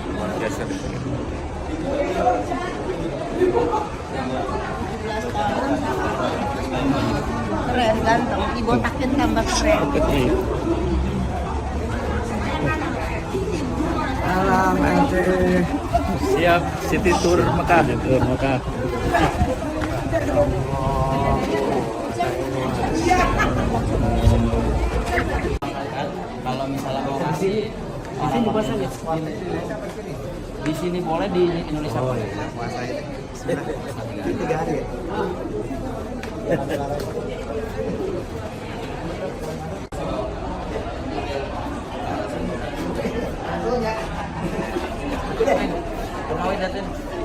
Luar biasa. Keren ganteng, dibotakin tambah keren. Alam ente. Siap city tour Mekah. Tour Mekah. Kalau misalnya mau kasih di sini puasa ya? Di sini boleh, di Indonesia boleh. Puasa ini. 3 hari ya? Kawin datin.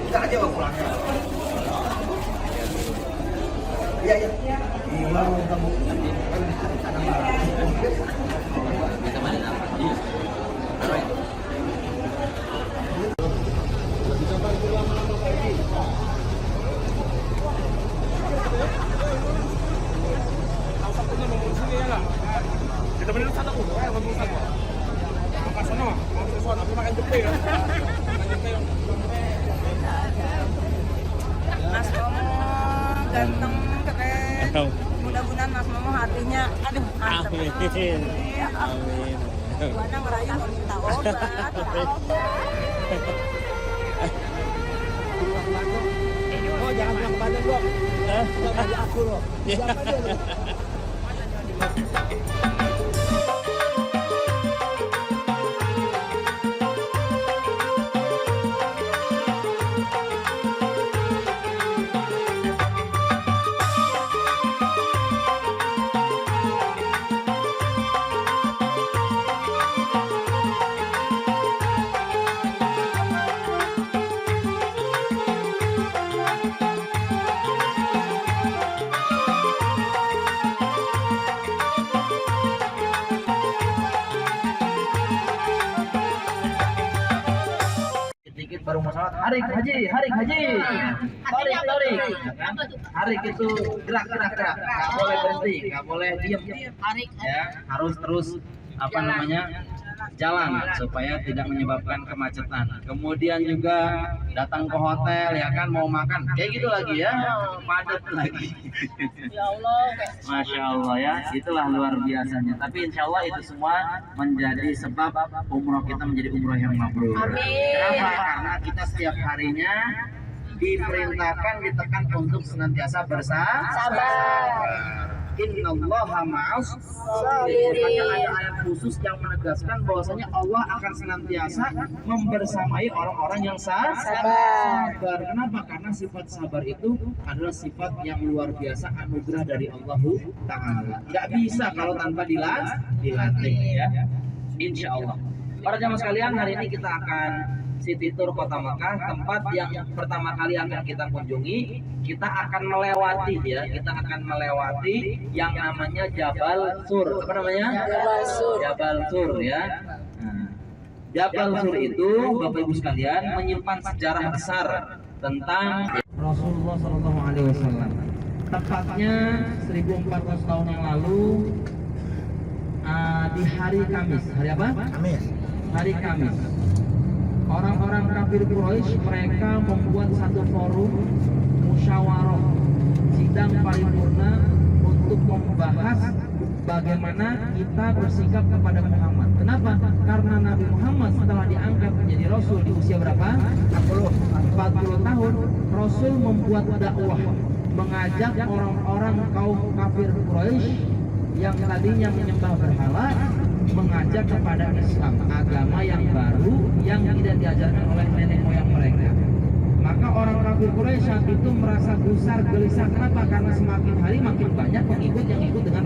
Kita aja mau pulang. Iya, iya. Kita main apa? Kita beli sana aku, ngomong sana. Makan sana, makan sana, tapi makan jepe ya. Mas Momo ganteng, keren. Mudah-mudahan Mas Momo hatinya, aduh mantep. Amin. Ya, Amin. Buana ngerayu mau minta obat. Oh, jangan bilang kepada gua. Jangan aja aku loh. Jangan aja loh. Baru mau sholat, harik haji, tarik, harik itu gerak, nggak boleh berhenti, nggak boleh diam, ya harus terus jalan supaya tidak menyebabkan kemacetan. Kemudian juga datang ke hotel ya kan, mau makan kayak gitu lagi ya, padat lagi. Ya Allah, Masya Allah ya, itulah luar biasanya. Tapi insya Allah itu semua menjadi sebab umroh kita menjadi umroh yang mabrur. Amin. Kenapa? Karena kita setiap harinya diperintahkan, ditekan untuk senantiasa bersabar. Innallaha ma'as sabirin. Makanya ada ayat khusus yang menegaskan bahwasanya Allah akan senantiasa membersamai orang-orang yang sabar. Kenapa? Karena sifat sabar itu adalah sifat yang luar biasa, anugerah dari Allah Ta'ala. Nggak bisa kalau tanpa dilatih ya. Insya Allah. Para jamaah sekalian, hari ini kita akan city tour Kota Mekah, tempat yang pertama kali akan kita kunjungi. Kita akan melewati yang namanya Jabal Sur. Apa namanya? Jabal Sur ya. Nah, Jabal Sur itu Bapak Ibu sekalian menyimpan sejarah besar tentang Rasulullah SAW. Tepatnya 1400 tahun yang lalu, di hari Kamis. Hari apa? Kamis. Hari Kamis. Orang-orang kafir Quraisy mereka membuat satu forum musyawarah, sidang paripurna untuk membahas bagaimana kita bersikap kepada Muhammad. Kenapa? Karena Nabi Muhammad setelah diangkat menjadi Rasul di usia berapa? 40 tahun. Rasul membuat dakwah, mengajak orang-orang kaum kafir Quraisy yang tadinya menyembah berhala, mengajak kepada Islam, agama yang baru yang tidak diajarkan oleh nenek moyang mereka. Maka orang kafir Quraisy saat itu merasa gusar gelisah. Kenapa? Karena semakin hari makin banyak pengikut yang ikut dengan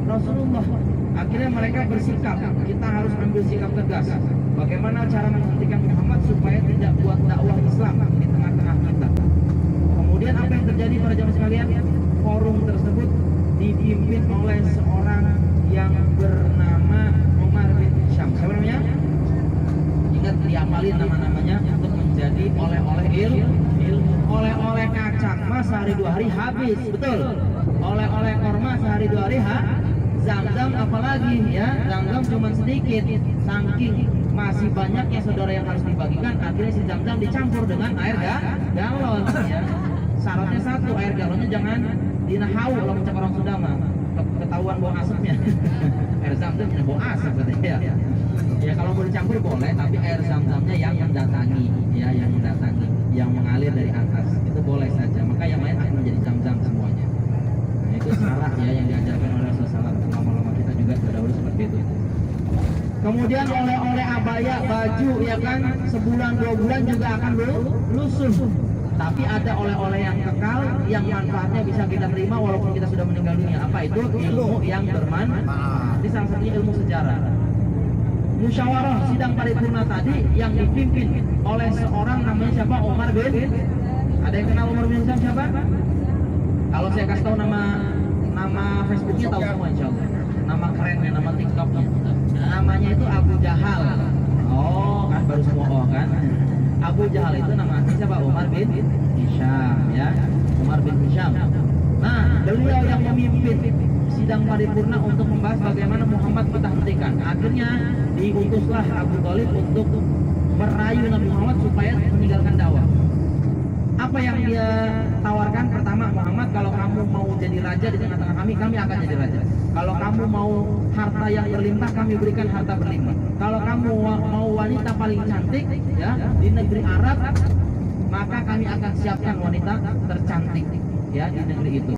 Rasulullah. Akhirnya mereka bersikap, kita harus ambil sikap tegas. Bagaimana cara menghentikan Muhammad supaya tidak buat dakwah Islam di tengah-tengah kita. Kemudian apa yang terjadi para jamaah sekalian? Forum tersebut dipimpin oleh seorang yang bernama Umar bin Syam. Siapa namanya? Ingat, diapalin nama-namanya untuk menjadi oleh-oleh ilmu. Oleh-oleh kacang. Masa sehari 2 hari habis, betul. Oleh-oleh korma sehari 2 hari Zam-zam apalagi ya, zam-zam cuma sedikit, saking masih banyaknya saudara yang harus dibagikan, akhirnya si zam-zam dicampur dengan air galon ya. Syaratnya satu, air galonnya jangan dinahau kalau mencap orang Sunda mah, ketahuan bau asapnya. Air zam-zam bau asap katanya ya. Ya kalau mau dicampur boleh, tapi air zam-zamnya yang mendatangi ya, yang mendatangi, yang mengalir dari atas itu boleh saja. Maka yang lain akan menjadi zam-zam semuanya. Nah, itu salah ya yang diajarkan oleh Rasulullah. Lama-lama kita juga terdahulu seperti itu. Kemudian oleh-oleh abaya, baju ya kan, sebulan 2 bulan juga akan lusuh. Tapi ada oleh-oleh yang kekal, yang manfaatnya bisa kita terima walaupun kita sudah meninggal dunia. Apa itu? Ilmu yang bermanfaat. Ini salah satunya ilmu sejarah. Musyawarah sidang paripurna tadi yang dipimpin oleh seorang namanya siapa? Umar bin. Ada yang kenal Umar bin siapa? Kalau saya kasih tahu nama Facebooknya tahu semua insya Allah. Nama kerennya, nama TikToknya. Namanya itu Abu Jahal. Oh kan baru semua kan. Abu Jahal itu nama asli siapa? Umar bin Hisham ya. Umar bin Hisham. Nah, beliau yang memimpin sidang paripurna untuk membahas bagaimana Muhammad kita hentikan. Akhirnya diutuslah Abu Thalib untuk merayu Nabi Muhammad supaya meninggalkan dakwah. Apa yang dia tawarkan? Pertama, Muhammad, kalau kamu mau jadi raja di tengah-tengah kami akan jadi raja. Kalau kamu mau harta yang berlimpah, kami berikan harta berlimpah. Kalau kamu mau wanita paling cantik ya di negeri Arab, maka kami akan siapkan wanita tercantik ya di negeri itu.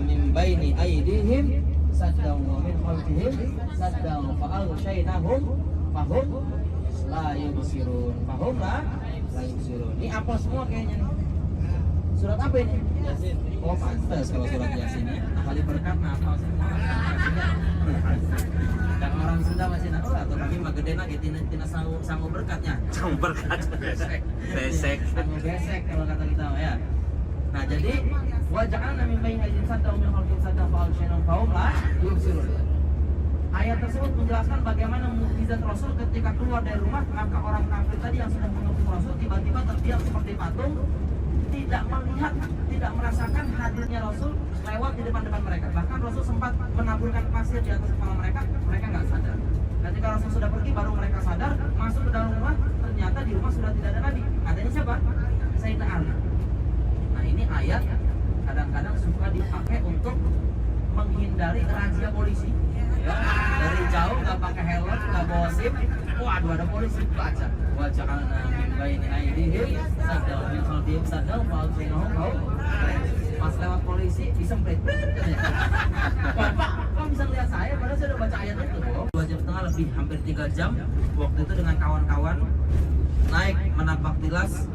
Min baini aydihim saddam wa min khalfihim saddam fa'al syainahum fahum la yubsirun. Fahum la yubsirun. Ini apa semua kayaknya nih? Surat apa ini? Yasin. Oh pantas kalau surat Yasin. Kali berkat apa semua. Dan orang Sunda masih nak atau kami mah gede lagi tina sangu berkatnya. Sangu berkat. Besek. Sangu besek kalau kata kita ya. Nah jadi waja'alna min baini aydihim saddan wa min khalfihim saddan fa'al syainahum fahum la yubsirun. Ayat tersebut menjelaskan bagaimana mukjizat Rasul ketika keluar dari rumah, maka orang kafir tadi yang sudah mengikuti Rasul tiba-tiba terdiam seperti patung, tidak melihat, tidak merasakan hadirnya Rasul lewat di depan mereka. Bahkan Rasul sempat menaburkan pasir di atas kepala mereka nggak sadar. Ketika Rasul sudah pergi, baru mereka sadar, masuk ke dalam rumah, ternyata di rumah sudah tidak ada Nabi. Adanya siapa? Sayyidina Ali. Nah ini ayat kadang-kadang suka dipakai untuk menghindari razia polisi. Ya, dari jauh nggak pakai helm, nggak bawa SIM, waduh ada polisi, baca waja'alna min baini aydihim saddan wa min khalfihim saddan fa'al syainahum fahum. Pas lewat polisi disemprit. Bapak, kamu bisa lihat saya padahal saya udah baca ayat itu. 2 jam setengah lebih, hampir 3 jam waktu itu dengan kawan-kawan naik menapak tilas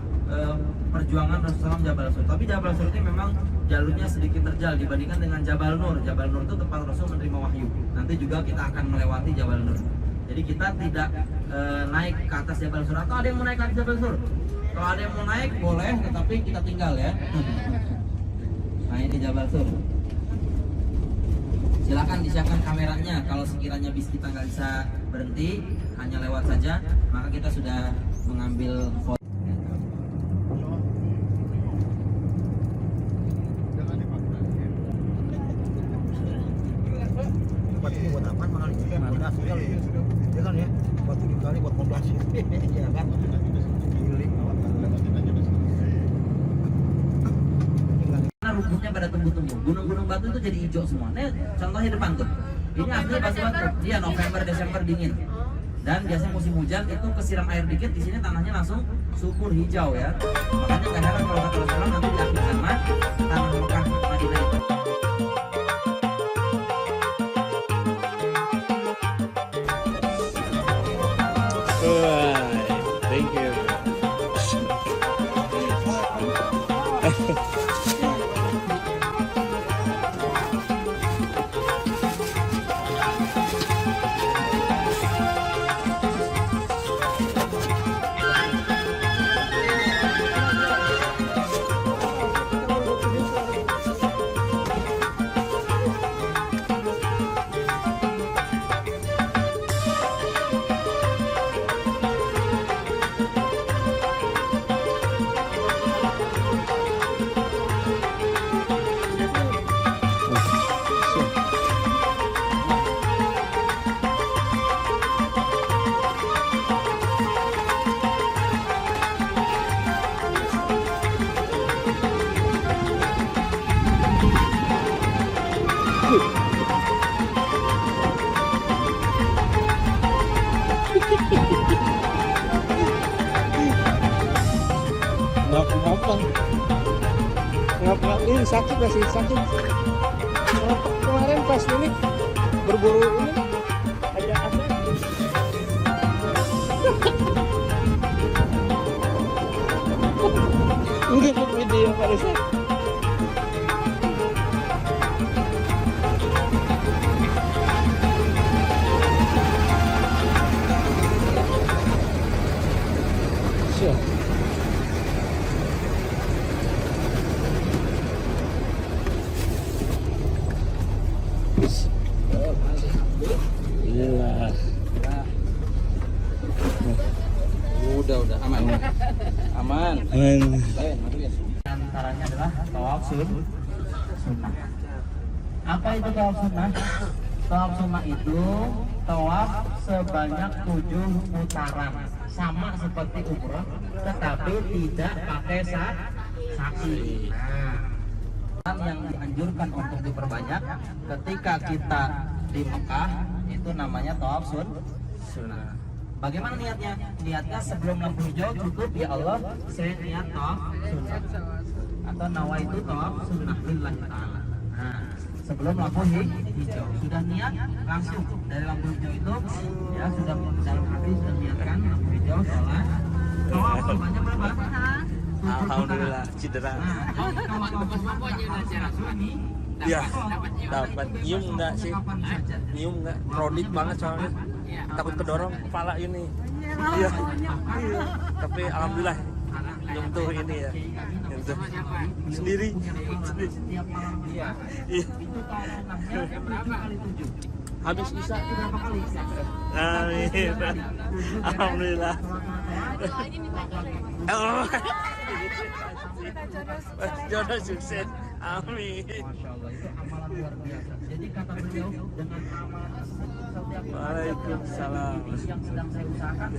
perjuangan Rasulullah Jabal Sur. Tapi Jabal Sur ini memang jalurnya sedikit terjal dibandingkan dengan Jabal Nur. Jabal Nur itu tempat Rasul menerima wahyu. Nanti juga kita akan melewati Jabal Nur. Jadi kita tidak naik ke atas Jabal Sur. Atau ada yang mau naik ke atas Jabal Sur? Kalau ada yang mau naik boleh, tetapi kita tinggal ya. Nah ini Jabal Sur. Silakan disiapkan kameranya. Kalau sekiranya bis kita nggak bisa berhenti, hanya lewat saja, maka kita sudah mengambil foto. Batu ini buat apa? Mahal juga, fondasi kali. Ya kan ya, batu dikali buat fondasi. Ya kan. Karena rumputnya pada tumbuh-tumbuh, gunung-gunung batu itu jadi hijau semua. Nah, contohnya depan tuh. Ini aslinya batu-batu. Dia November, Desember dingin. Dan biasanya musim hujan itu kesiram air dikit, di sini tanahnya langsung subur hijau ya. Makanya nggak heran kalau kata Rasulullah nanti di akhir zaman tanah Mekah Madinah itu. Thank you. sakit masih sakit. Kemarin pas ini berburu ini ada apa? Udah video pada saya. Gila. Udah aman. Aman. Antaranya adalah tawaf sunnah. Apa itu tawaf sunnah? Tawaf sunnah itu tawaf sebanyak 7 putaran, sama seperti umroh, tetapi tidak pakai saksi. Nah, yang dianjurkan untuk diperbanyak ketika kita di Mekah itu namanya tawaf sunnah. Bagaimana niatnya? Niatnya sebelum lampu hijau cukup, ya Allah saya niat tawaf sunnah atau nawaitu tawaf sunnah lillahi ta'ala. Nah, sebelum lampu hijau sudah niat, langsung dari lampu hijau itu ya sudah dalam hati sudah niatkan lampu hijau sholat tawaf sebanyak berapa? Alhamdulillah cedera. Iya, dapat nyium enggak sih? Nyium enggak? Krodit banget soalnya. Takut kedorong kepala ini. Iya. Tapi alhamdulillah nyentuh ini ya. Nyentuh sendiri. Iya. Habis bisa berapa kali? Amin. Alhamdulillah. Oh. Jodoh sukses. Amin. Masya Allah, itu amalan luar biasa. Jadi kata beliau, dengan amalan setiap Waalaikumsalam. yang sedang saya usahakan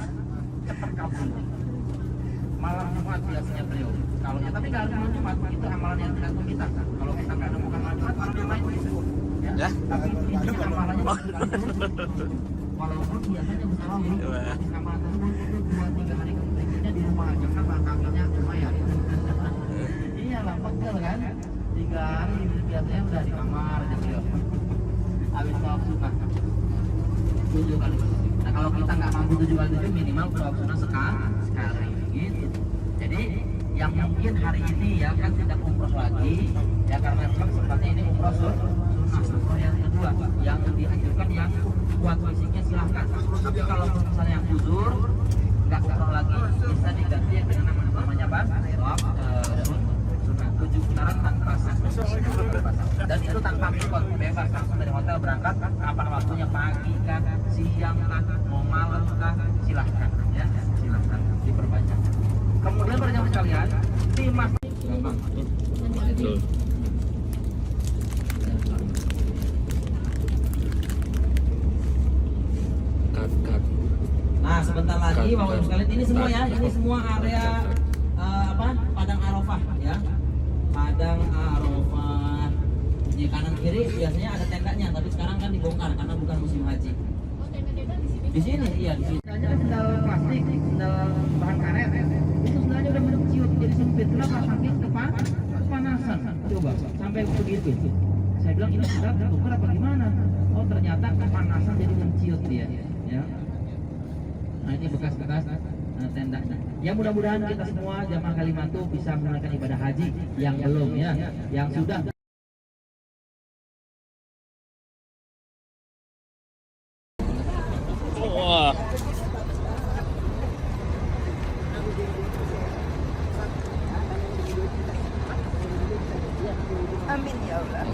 cepat kabul. Malam Jumat biasanya beliau. Kalau ya, tapi kalau malam Jumat itu amalan yang tergantung kita. Kalau kita nggak nemukan malam Jumat, malam yang lain bisa. Ya. Tapi ini amalannya walaupun biasanya bisa lalu, amalan tersebut itu 2-3 hari berikutnya di rumah aja kan kakinya lumayan. Iyalah, pegel kan. 3 hari biasanya udah di kamar aja beliau. Habis tawaf sunnah 7 kali. Nah kalau kita nggak mampu 7 kali 7 minimal tawaf sunnah sekali gitu. Jadi yang mungkin hari ini ya kan tidak umroh lagi ya karena seperti ini umroh sunnah. Yang kedua yang dianjurkan yang kuat fisiknya silahkan. Tapi kalau misalnya yang uzur nggak umroh lagi bisa diganti yang dengan namanya apa? Tawaf 7 putaran tanpa saksi dan itu tanpa pikot, bebas langsung dari hotel berangkat kapan waktunya, pagi kah, siang kah, mau malam kah, silahkan ya, silahkan diperbanyak. Kemudian para jamaah sekalian, timas gampang. Nah sebentar lagi bapak ibu sekalian, ini semua ya, ini semua area padang Arafah ya. Padang Arafah di kanan kiri biasanya ada tendanya, tapi sekarang kan dibongkar karena bukan musim haji. Di sini iya di sini. Tendanya kan sendal plastik, sendal bahan karet. Itu sendalnya udah menciut jadi sempit. Kenapa? Saking kepanasan. Coba sampai begitu. Saya bilang ini sendal dibongkar apa gimana? Oh ternyata kepanasan jadi menciut dia. Ya. Nah ini bekas-bekas tendanya. Ya mudah-mudahan kita semua jamaah Kalimantan bisa menunaikan ibadah haji yang belum ya, yang sudah. Wah. Amin ya Allah.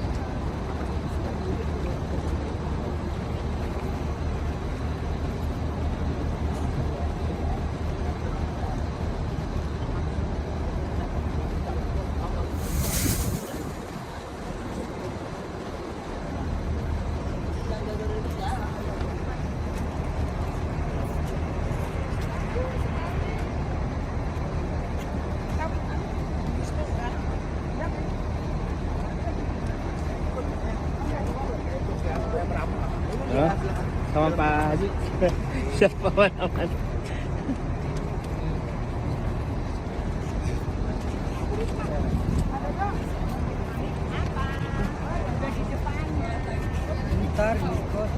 Sama Pak Haji. Siapa aman? muter ikut.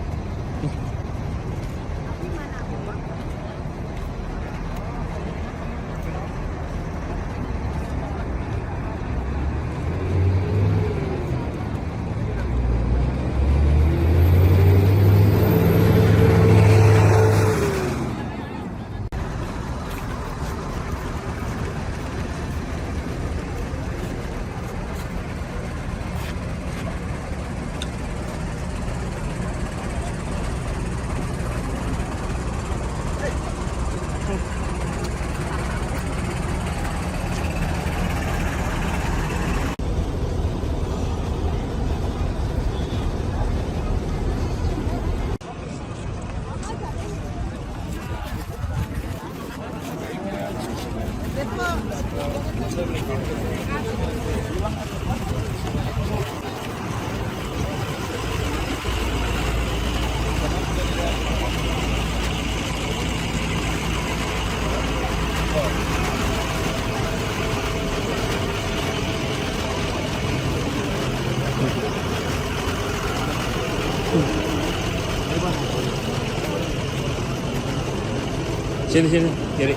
Sini kiri.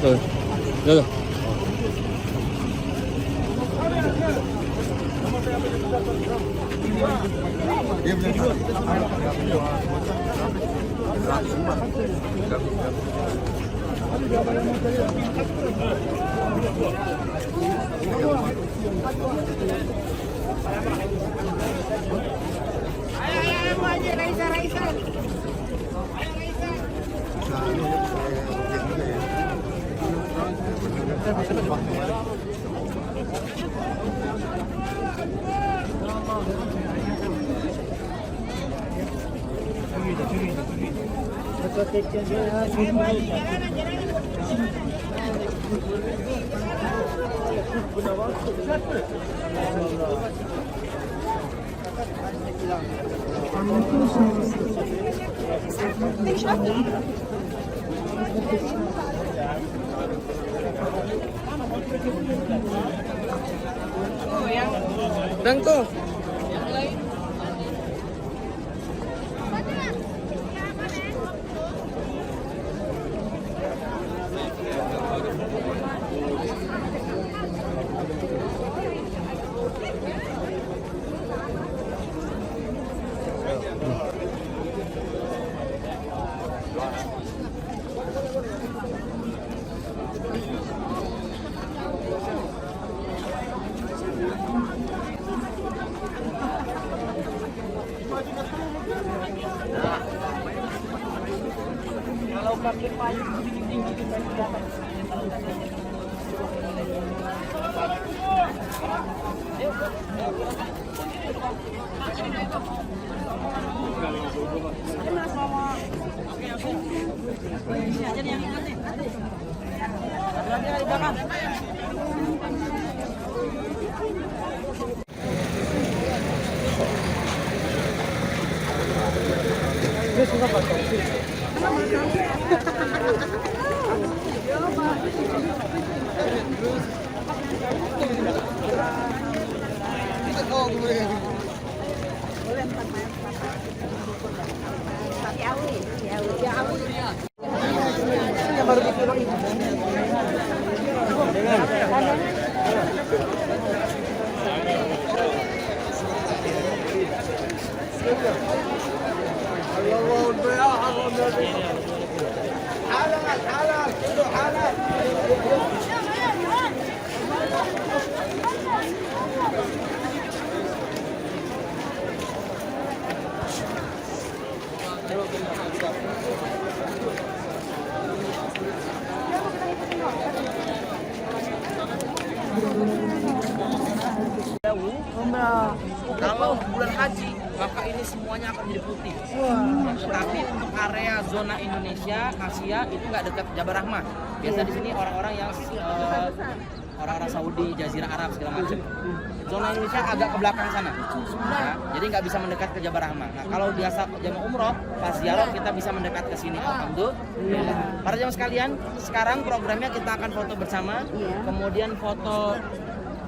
Tuh. Tuh. Bangko. Kalau pakai payung tinggi kita dapat. Kalau bulan haji, maka ini semuanya akan jadi putih. Tetapi untuk area zona Indonesia, Asia itu nggak dekat Jabal Rahmah. Biasa di sini orang-orang yang orang-orang Saudi, Jazirah Arab segala macam. Zona Indonesia agak ke belakang sana, ya, jadi nggak bisa mendekat ke Jabal Rahmah. Nah, kalau biasa jamaah umroh pas ziarah kita bisa mendekat ke sini. Alhamdulillah. Para jamaah sekalian, sekarang programnya kita akan foto bersama, kemudian foto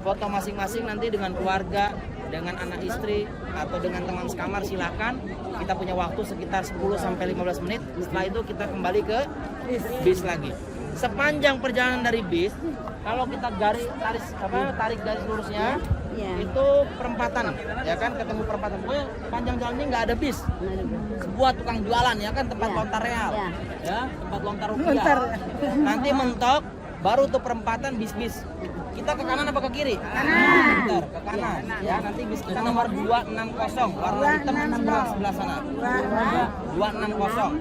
masing-masing nanti dengan keluarga dengan anak istri atau dengan teman sekamar silahkan. Kita punya waktu sekitar 10-15 menit. Setelah itu kita kembali ke bis lagi. Sepanjang perjalanan dari bis, kalau kita tarik garis lurusnya, itu perempatan, ya kan, ketemu perempatan. Pokoknya panjang jalan ini nggak ada bis. Sebuah tukang jualan, ya kan, tempat lontar real, ya, tempat lontar rupiah. Nanti mentok, baru tuh perempatan bis-bis. Kita ke kanan apa ke kiri? Kanan. Bentar, ke kanan. Ya, nanti bis kita nomor 260, warna hitam sebelah sana. 260.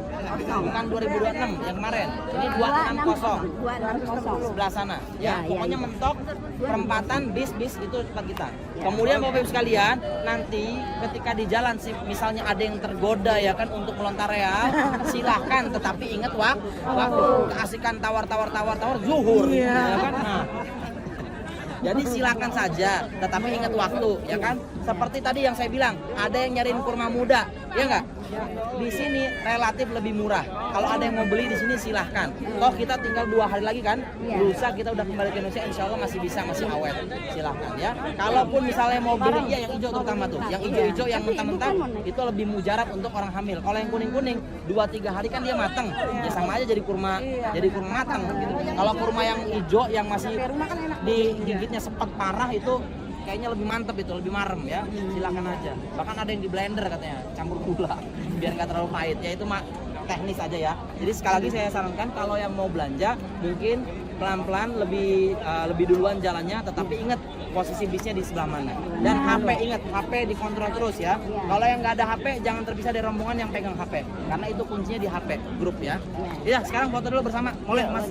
Bukan 2026 yang kemarin. Ini 260. 260. Sebelah sana. Ya, pokoknya mentok perempatan bis-bis itu tempat kita. Kemudian Bapak Ibu sekalian, nanti ketika di jalan misalnya ada yang tergoda ya kan untuk melontar real, silahkan, tetapi ingat waktu. Keasikan tawar zuhur, ya kan? Nah, jadi silakan saja, tetapi ingat waktu, ya kan? Seperti tadi yang saya bilang, ada yang nyariin kurma muda, ya enggak? Di sini relatif lebih murah. Kalau ada yang mau beli di sini silahkan. Toh kita tinggal 2 hari lagi kan? Lusa kita udah kembali ke Indonesia, insya Allah masih bisa, masih awet. Silahkan ya. Kalaupun misalnya mau beli, ya yang hijau terutama tuh, yang hijau-hijau yang mentah-mentah itu lebih mujarab untuk orang hamil. Kalau yang kuning-kuning 2-3 hari kan dia matang, ya sama aja jadi kurma matang gitu. Kalau kurma yang hijau yang masih digigitnya sepet parah itu kayaknya lebih mantep, itu lebih marem ya. Silakan aja. Bahkan ada yang di blender katanya, campur gula biar nggak terlalu pahit. Ya itu teknis aja ya. Jadi sekali lagi saya sarankan kalau yang mau belanja mungkin pelan-pelan lebih duluan jalannya, tetapi ingat posisi bisnya di sebelah mana. Dan HP, ingat HP dikontrol terus ya. Kalau yang nggak ada HP jangan terpisah dari rombongan yang pegang HP, karena itu kuncinya di HP grup ya. Ya sekarang foto dulu bersama. Boleh Mas?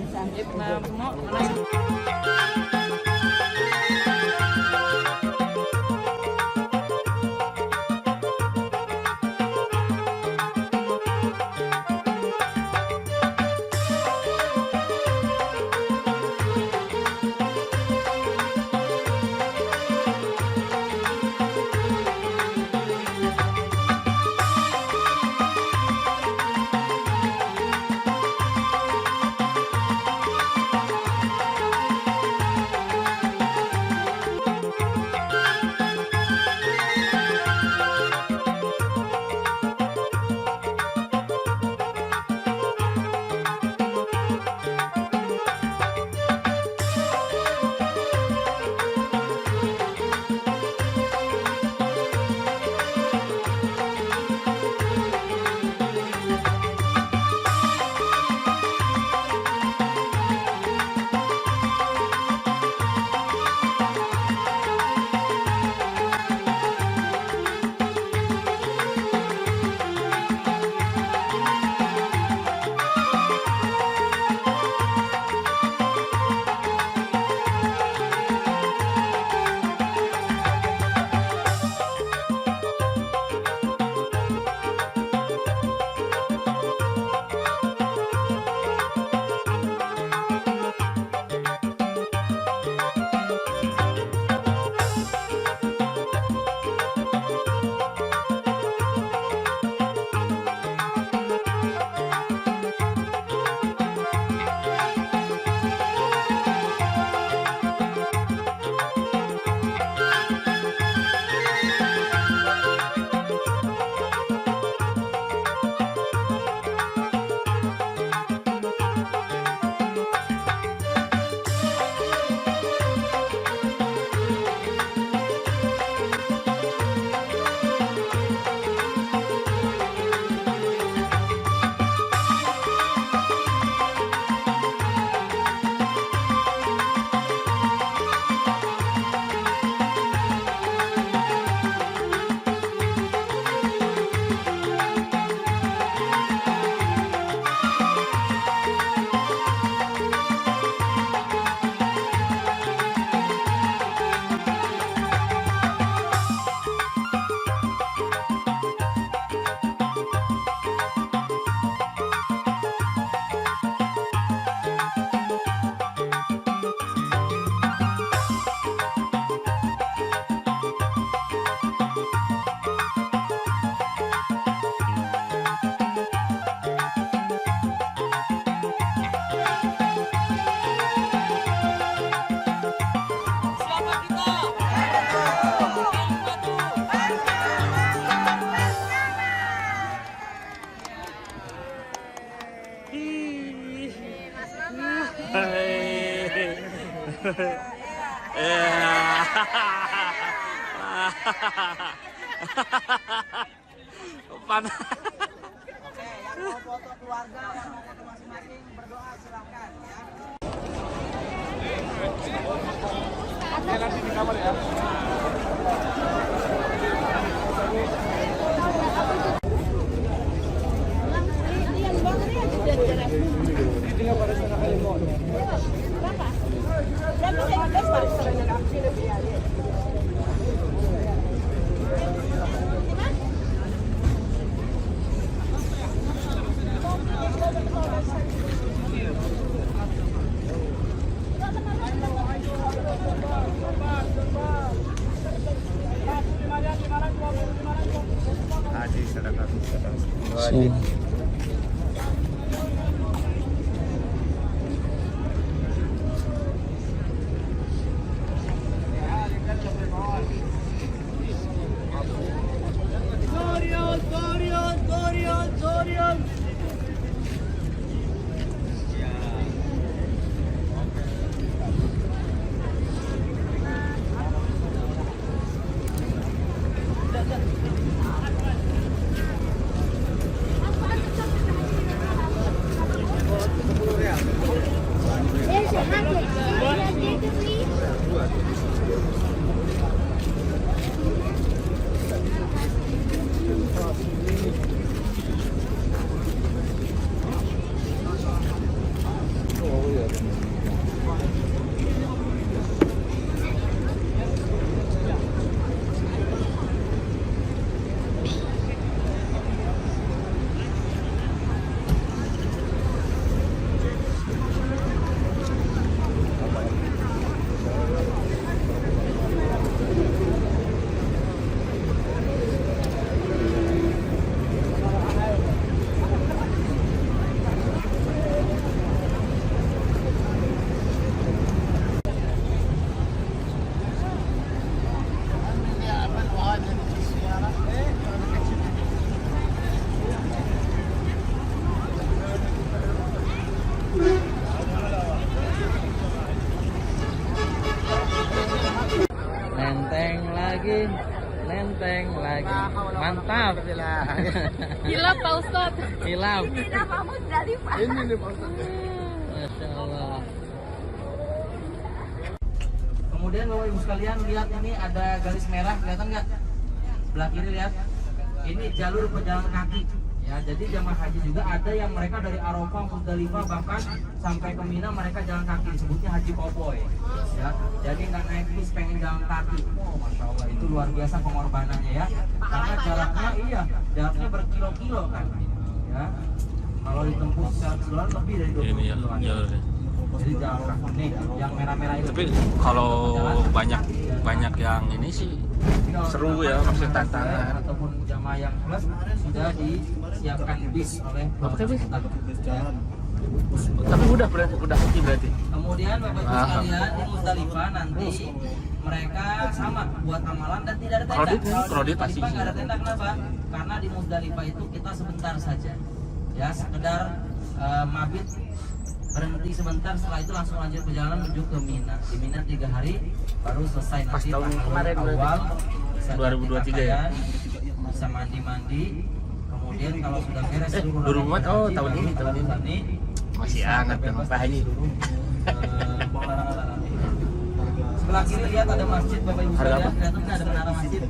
Panas. Oke, yang mau foto keluarga, yang mau foto masing-masing berdoa silakan ya. Oke, nanti di kamar ya. Sini. Nenteng lagi. Mantap. Hilap Pak Ustadz. Hilap. Ini kamu dari Pak. Ini nih Pak Ustadz. Masya Allah. Kemudian Bapak Ibu sekalian lihat ini ada garis merah, kelihatan nggak? Sebelah kiri lihat. Ini jalur pejalan kaki. Ya, jadi jamaah haji juga ada yang mereka dari Arafah, Muzdalifah bahkan sampai ke Mina mereka jalan kaki, disebutnya haji koboi. Ya, jadi nggak naik bis pengen jalan kaki. Oh, Masya Allah, itu luar biasa pengorbanannya ya. Karena jaraknya jaraknya berkilo-kilo kan. Ya, kalau ditempuh secara keseluruhan lebih dari 20 Ini ya kiloan. jalurnya. Jadi jalan nih, yang merah-merah itu. Tapi kalau banyak yang ini sih seru ya, maksudnya tantangan. Ataupun jamaah yang plus sudah disiapkan bis oleh Pakai bis? ya. Tapi udah pergi berarti. Kemudian Bapak Ibu sekalian di Muzdalifah nanti mereka sama buat amalan dan tidak ada tenda. Kredit nih, Kalau di kredit pasti. Muzdalifah nggak ada tenda, kenapa? Karena di Muzdalifah itu kita sebentar saja, ya sekedar mabit, berhenti sebentar, setelah itu langsung lanjut perjalanan menuju ke Mina. Di Mina 3 hari baru selesai Pas nanti tahun tanggal kemarin awal bisa 2023 ya? bisa mandi-mandi. Kemudian kalau sudah beres seluruh 2004, oh, tahun ini. Masih hangat kan Pak Haji. Sebelah kiri lihat ada masjid Bapak Ibu Harga sekalian, apa? kelihatan nggak ada menara masjid?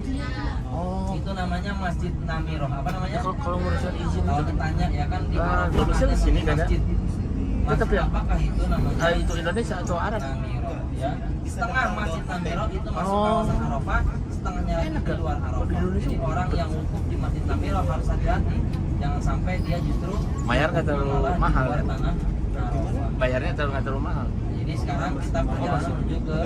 Oh, Itu namanya Masjid Namiroh. Apa namanya? kalau ngurusin izin Kalau ditanya ya kan di Arafah domisili ada di sini kan ya? masjid. Tetap Masjid ya? apakah itu namanya? itu Indonesia atau Arab? Namiroh ya. Setengah Masjid Namiroh itu masuk Oh. kawasan Arafah, setengahnya lagi di luar Arafah. Jadi orang yang wukuf di Masjid Namiroh harus hati-hati, jangan sampai dia justru Bayar nggak terlalu malah di mahal luar ya? tanah Arafah. Bayarnya nggak terlalu mahal. Jadi sekarang kita perjalanan menuju ke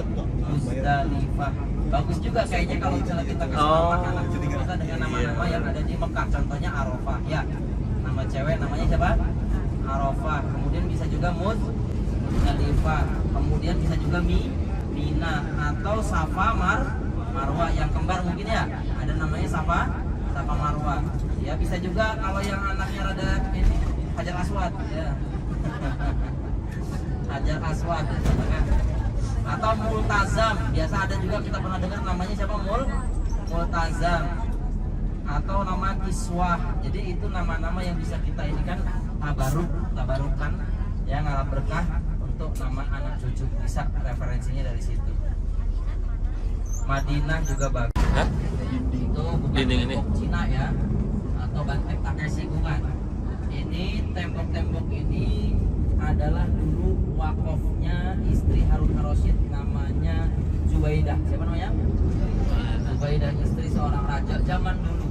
Muzdalifah. Bagus juga kayaknya kalau misalnya kita kasih Oh. nama anak cucu kita dengan nama-nama yang ada di Mekah. Contohnya Arafah ya. Nama cewek namanya siapa? Arafah. Kemudian bisa juga Muzdalifah. Kemudian bisa juga Mina atau Safa Marwah yang kembar mungkin ya. Ada namanya Safa Marwah. Ya bisa juga kalau yang anaknya rada ini Hajar Aswad ya. Hajar Aswad atau Multazam, biasa ada juga kita pernah dengar namanya siapa? multazam, atau nama kiswah. Jadi itu nama-nama yang bisa kita ini kan tabarukan ya, ngarap berkah untuk nama anak cucu. Bisa referensinya dari situ. Madinah juga bagus. Hah? Itu bukan Dinding ini. tembok Cina ya, atau banteng Takeshi, bukan. Ini tembok-tembok ini adalah dulu wakofnya istri Harun ar-Rasyid, namanya Zubaidah. Siapa namanya? Zubaidah, istri seorang raja zaman dulu.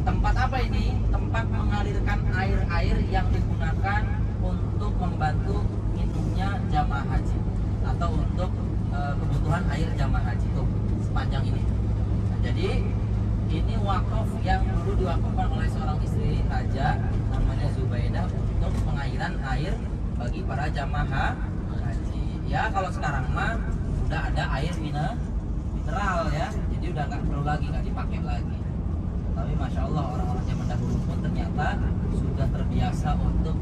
Tempat apa ini? Tempat mengalirkan air-air yang digunakan untuk membantu minumnya jamaah haji atau untuk kebutuhan air jamaah haji tuh sepanjang ini. Nah, jadi ini wakaf yang dulu diwakafkan oleh seorang istri raja namanya Zubaidah untuk pengairan air bagi para jamaah haji. Ya kalau sekarang mah udah ada air mineral ya, jadi udah nggak perlu lagi, nggak dipakai lagi. Tapi masya Allah orang-orang zaman dahulu pun ternyata sudah terbiasa untuk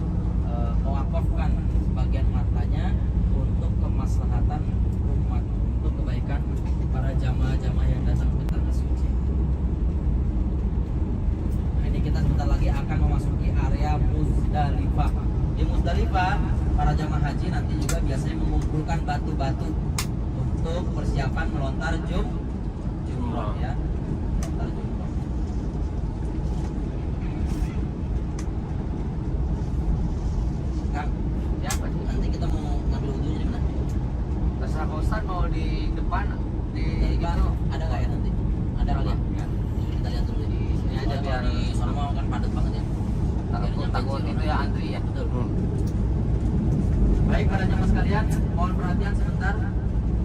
mewakafkan sebagian hartanya untuk kemaslahatan umat, untuk kebaikan para jamaah-jamaah yang datang ke tanah suci. Nah ini kita sebentar lagi akan memasuki area Muzdalifah. Di Muzdalifah para jamaah haji nanti juga biasanya mengumpulkan batu-batu untuk persiapan melontar jumrah ya. Melontar jumrah. Kang, ya Pak, nanti kita mau ngambil wudhunya di mana? Terserah Pak Ustadz mau di depan Di depan ada nggak ya nanti? Ada kali ya? Kita lihat dulu di sini aja biar di sana mau kan padat banget ya. takut itu ya antri ya. Betul. Baik para jamaah sekalian, mohon perhatian sebentar.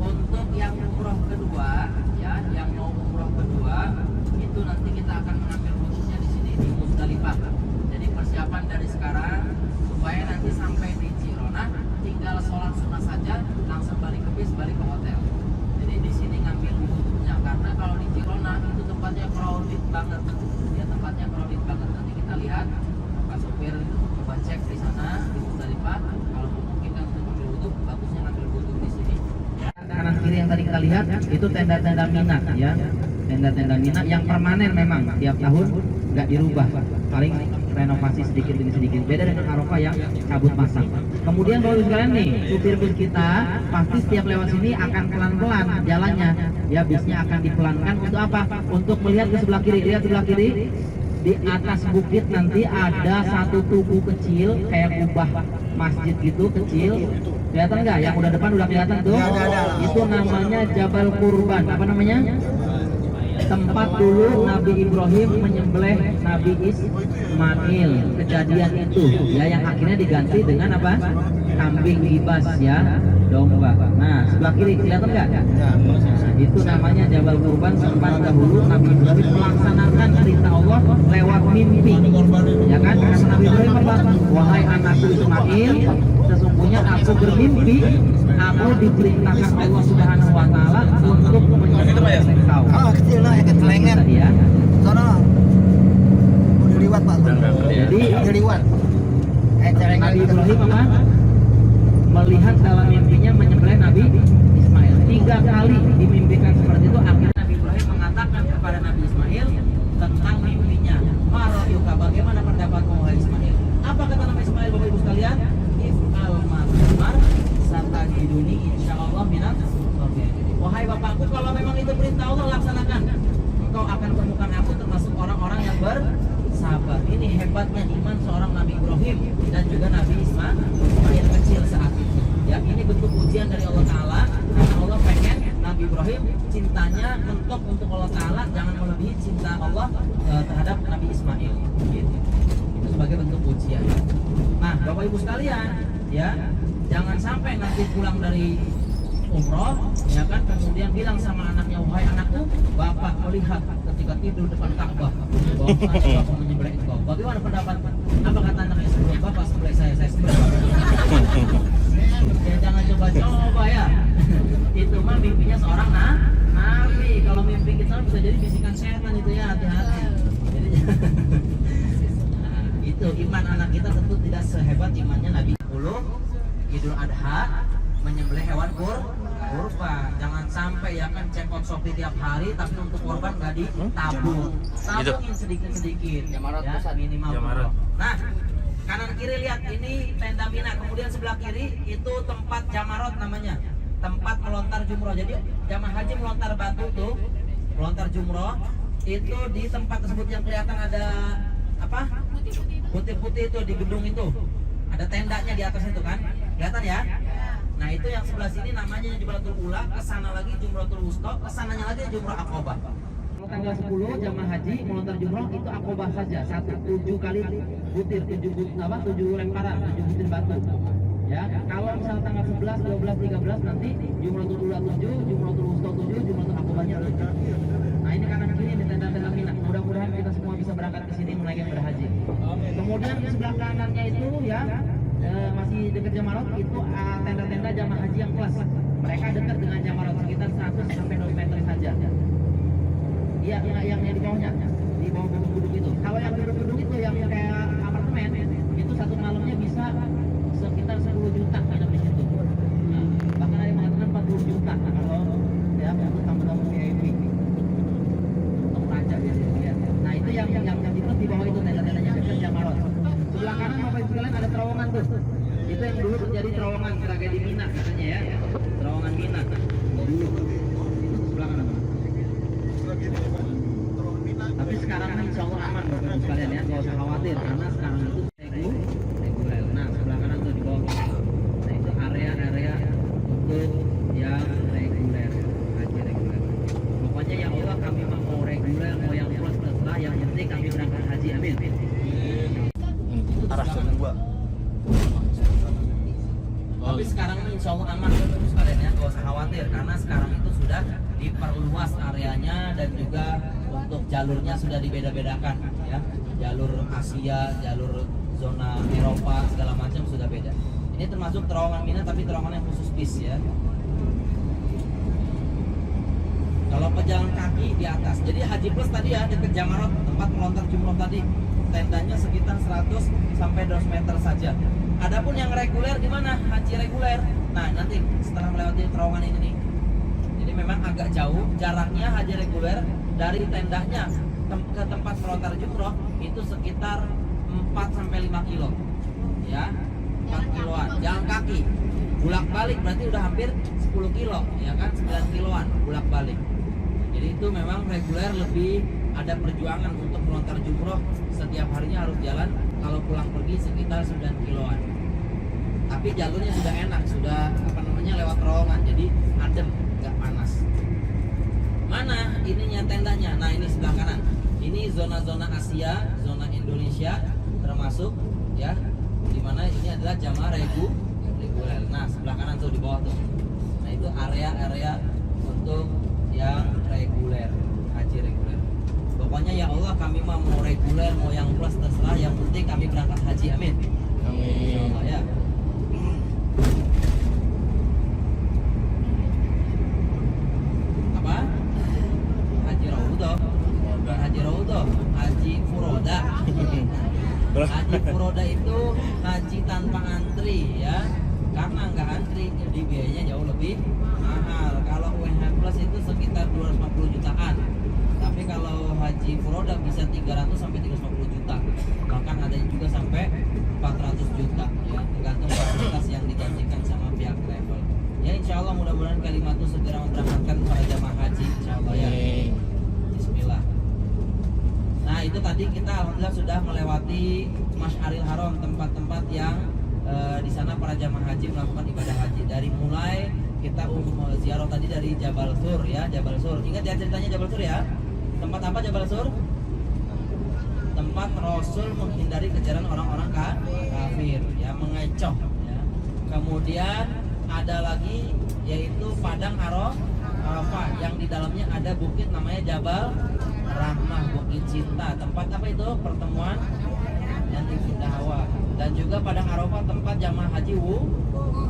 Untuk yang umroh kedua, ya, yang mau umroh kedua, itu nanti kita akan mengambil wudhunya di sini di Muzdalifah. Jadi persiapan dari sekarang supaya nanti sampai di Jirona tinggal sholat sunnah saja, langsung balik ke bis, balik ke hotel. Jadi di sini ngambil wudhunya karena kalau di Jirona itu tempatnya crowded banget. Ya tempatnya crowded banget. Nanti kita lihat Pak sopir coba cek di sana di Muzdalifah. Kalau memungkinkan untuk ngambil wudhu, bagusnya ngambil wudhu di sini. Kanan kiri yang tadi kita lihat itu tenda-tenda Mina ya, tenda-tenda Mina yang permanen memang tiap tahun nggak dirubah, paling renovasi sedikit demi sedikit. Beda dengan Arafah yang cabut pasang. Kemudian kalau sekalian nih supir bis kita pasti setiap lewat sini akan pelan-pelan jalannya ya, bisnya akan dipelankan untuk apa? Untuk melihat ke sebelah kiri. Lihat sebelah kiri, di atas bukit nanti ada satu tugu kecil kayak kubah masjid gitu kecil. Kelihatan nggak? Yang udah depan udah kelihatan tuh. Itu namanya Jabal Kurban. Apa namanya? Tempat dulu Nabi Ibrahim menyembelih Nabi Ismail. Kejadian itu ya yang akhirnya diganti dengan apa? Kambing gibas ya, domba. Nah sebelah kiri kelihatan nggak? Nah, itu namanya Jabal Kurban. Tempat dahulu Nabi Ibrahim melaksanakan perintah Allah lewat mimpi. Ya kan? Karena Nabi Ibrahim apa? Wahai anakku Ismail, sesungguhnya aku bermimpi aku diperintahkan Allah Subhanahu wa taala untuk menyembelih engkau. Kecil lah, ketelengan. Tadi ya. Sono. Udah liwat Pak. Jadi Udah liwat. Nabi Ibrahim apa? Melihat dalam mimpinya menyembelih Nabi Ismail. 3 kali dimimpikan seperti itu. Akhirnya Nabi Ibrahim mengatakan kepada Nabi Ismail tentang mimpinya. Marayuka, bagaimana pendapatmu wahai Ismail? Apa kata Nabi Ismail Bapak Ibu sekalian? If'al ma'tumar satajiduni insyaallah minat. Wahai bapakku, kalau memang itu perintah Allah laksanakan. Engkau akan temukan aku termasuk orang-orang yang bersabar. Ini hebatnya iman seorang Nabi Ibrahim dan juga Nabi Ismail kecil saat itu. Ya, ini bentuk ujian dari Allah Taala karena Allah pengen Nabi Ibrahim cintanya mentok untuk Allah Taala, jangan melebihi cinta Allah terhadap Nabi Ismail. Gitu. Itu sebagai bentuk ujian. Nah, Bapak Ibu sekalian, ya, jangan sampai nanti pulang dari umroh, ya kan, kemudian bilang sama anaknya, wahai anakku, bapak melihat ketika tidur depan Ka'bah bahwa bapak menyembelih engkau. Bagaimana pendapat? Apa kata anaknya? Sebelum bapak sembelih saya sembelih. Ya jangan coba-coba ya. Itu mah mimpinya seorang nabi. Kalau mimpi kita bisa jadi bisikan setan itu ya, hati-hati. Jadi nah, itu iman anak kita tentu tidak sehebat imannya Nabi. Idul Adha menyembelih hewan kurban. Urus Pak, jangan sampai ya kan cek on Shopee tiap hari tapi untuk korban nggak ditabung. Tabungin sedikit-sedikit ya, minimal. Jamarat. Nah, kanan kiri lihat ini tenda Mina, kemudian sebelah kiri itu tempat Jamarot namanya. Tempat melontar jumroh. Jadi jamaah haji melontar batu tuh, melontar jumroh itu di tempat tersebut yang kelihatan ada apa? Putih-putih itu di gedung itu. Ada tendanya di atas itu kan? Kelihatan ya? Nah, itu yang sebelah sini namanya Jumratul Ula, kesana lagi Jumratul Wusta, kesananya lagi Jumrah Aqobah. Tanggal 10 jamaah haji melontar jumroh itu Aqobah saja, 7 kali butir, 7 lemparan, 7 butir batu. Ya, kalau misal tanggal 11, 12, 13 nanti Jumratul Ula 7, Jumratul Wusta 7, Jumratul Aqobahnya 7. Nah, ini kanan kiri di tenda-tenda Mina. Mudah-mudahan kita semua bisa berangkat ke sini menunaikan berhaji. Kemudian di sebelah kanannya itu ya masih dekat Jamarot itu tenda-tenda jamaah haji yang kelas. Mereka dekat dengan Jamarot sekitar 100 sampai 2 meter saja. Iya, yang di bawahnya, di bawah gedung itu. Kalau yang gedung itu yang kayak apartemen, itu satu malamnya bisa sekitar 10 juta ada di situ. Nah, bahkan ada yang mengatakan 40 juta kalau ya untuk tamu-tamu VIP. Tamu raja biasanya lihat. Nah, itu yang di bawah itu tenda-tendanya dekat Jamarot. Sebelah kanan Bapak Ibu sekalian ada terowongan tuh. Itu yang dulu menjadi terowongan kayak di Mina katanya ya. Terowongan Mina dulu. Itu sebelah kanan. Tapi sekarang kan insya Allah aman Bapak Ibu sekalian ya, nggak usah khawatir karena sekarang itu reguler. Nah, sebelah kanan tuh di bawah. Nah, itu area-area untuk yang reguler, haji reguler. Pokoknya ya Allah kami mau reguler, mau yang plus terserah, yang penting kami berangkat haji, amin. Arah sana gua. Tapi sekarang ini insya Allah aman Bapak Ibu sekalian ya, nggak usah khawatir karena sekarang itu sudah diperluas areanya dan juga untuk jalurnya sudah dibeda-bedakan ya. Jalur Asia, jalur zona Eropa segala macam sudah beda. Ini termasuk terowongan Mina tapi terowongan yang khusus bis ya. Kalau pejalan kaki di atas. Jadi Haji Plus tadi ya dekat Jamarot tempat melontar jumroh tadi. Tendanya sekitar 100 sampai 200 meter saja. Adapun yang reguler gimana? Haji reguler. Nah, nanti setelah melewati terowongan ini nih. Jadi memang agak jauh jaraknya haji reguler dari tendanya ke tempat melontar jumroh itu sekitar 4 sampai 5 kilo. Ya. 4 kiloan. Jalan kaki. Bolak-balik berarti udah hampir 10 kilo, ya kan? 9 kiloan bolak-balik. Jadi itu memang reguler lebih ada perjuangan untuk melontar jumroh, setiap harinya harus jalan, kalau pulang pergi sekitar 9 kiloan. Tapi jalurnya sudah enak, sudah lewat terowongan, jadi adem, nggak panas. Mana ininya tendanya? Nah, ini sebelah kanan. Ini zona-zona Asia, zona Indonesia termasuk ya, dimana ini adalah jamaah reguler. Nah, sebelah kanan tuh di bawah tuh. Nah, itu area-area untuk yang reguler, haji reguler. Pokoknya ya Allah kami mau reguler, mau yang plus terserah, yang penting kami berangkat haji, amin. Amin. Allah, ya. Apa? Haji Raudhah. Bukan Haji Raudhah, Haji Furoda. Haji Furoda itu haji tanpa antri ya. Karena nggak antri jadi biayanya jauh lebih mahal. Kalau UNH Plus itu sekitar 250 jutaan. Tapi kalau Haji Furoda bisa 300 sampai 350 juta. Bahkan ada juga sampai 400 juta ya, tergantung fasilitas yang dijanjikan sama pihak travel. Ya insya Allah mudah-mudahan Kalimatus segera memberangkatkan para jamaah haji insya Allah ya. Bismillah. Nah itu tadi kita alhamdulillah sudah melewati Masyaril Haram, tempat-tempat yang di sana para jamaah haji melakukan ibadah haji. Dari mulai kita ziarah tadi dari Jabal Sur ya, Jabal Sur. Ingat ya ceritanya Jabal Sur ya. Tempat apa Jabal Sur? Tempat Rasul menghindari kejaran orang-orang kafir ya, mengecoh ya. Kemudian ada lagi yaitu Padang Arafah yang di dalamnya ada bukit namanya Jabal Rahmah, Bukit Cinta. Tempat apa itu? Pertemuan yang Indah Hawa. Dan juga Padang Arafah tempat jamaah haji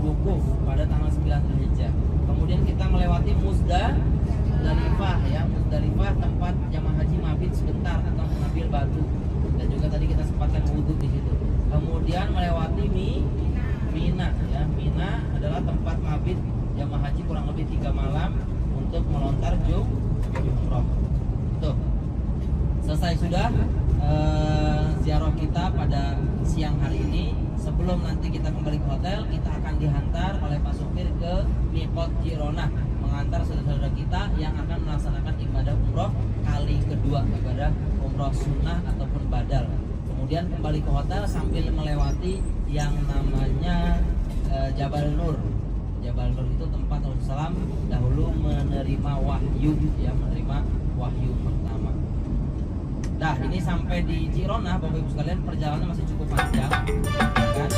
wukuf pada tanggal 9 Dzulhijjah. Kemudian kita melewati Muzdalifah ya, Muzdalifah tempat jamaah haji mabit sebentar atau mengambil batu. Dan juga tadi kita sempatkan wudhu di situ. Kemudian melewati Mina ya, Mina adalah tempat mabit jamaah haji kurang lebih 3 malam untuk melontar jumroh. Tuh, selesai sudah ziarah kita pada siang hari ini. Sebelum nanti kita kembali ke hotel, kita akan dihantar oleh Pak Supir ke Miqat Jironah, mengantar saudara-saudara kita yang akan melaksanakan ibadah umroh kali kedua, ibadah umroh sunnah ataupun badal. Kemudian kembali ke hotel sambil melewati yang namanya Jabal Nur. Jabal Nur itu tempat Rasulullah SAW dahulu menerima wahyu, ya, menerima wahyu pertama. Nah, ini sampai di Jironah, Bapak Ibu sekalian, perjalanan masih cukup panjang, kan?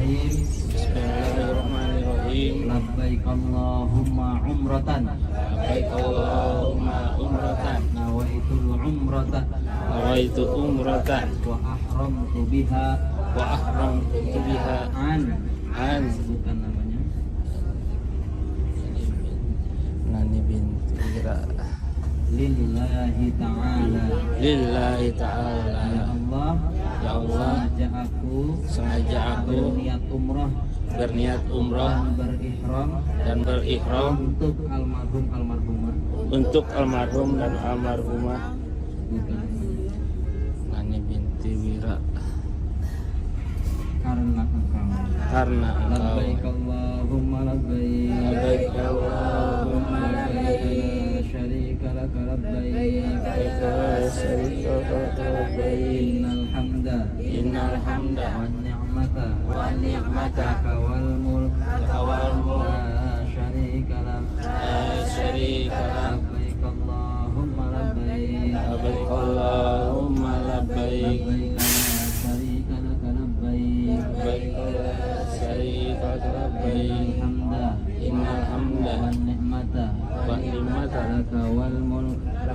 Bismillahirrahmanirrahim. Labbaik Allahumma umratan. Labbaik Allahumma umratan. Nawaitul umrata Nawaitu umratan wa ahramtu biha wa ahramtu biha an sebutkan namanya Nani binti Ira lillahi ta'ala. lillahi ta'ala. Ya Allah, Ya Allah, sengaja aku berniat berniat umrah dan berihram untuk almarhum untuk almarhum dan almarhumah Nani binti Wira, karena engkau. karena Labbaik engkau Allahumma labbaik. Labbaik Allahumma labbaik. La syarika laka labbaik. La syarika laka labbaik. Innal hamda wan ni'mata laka wal mulk la syarika lak. Labbaik Allahumma labbaik. Labbaik Allahumma labbaik. Labbaik la syarika laka labbaik. Innal hamda wan ni'mata laka wal mulk la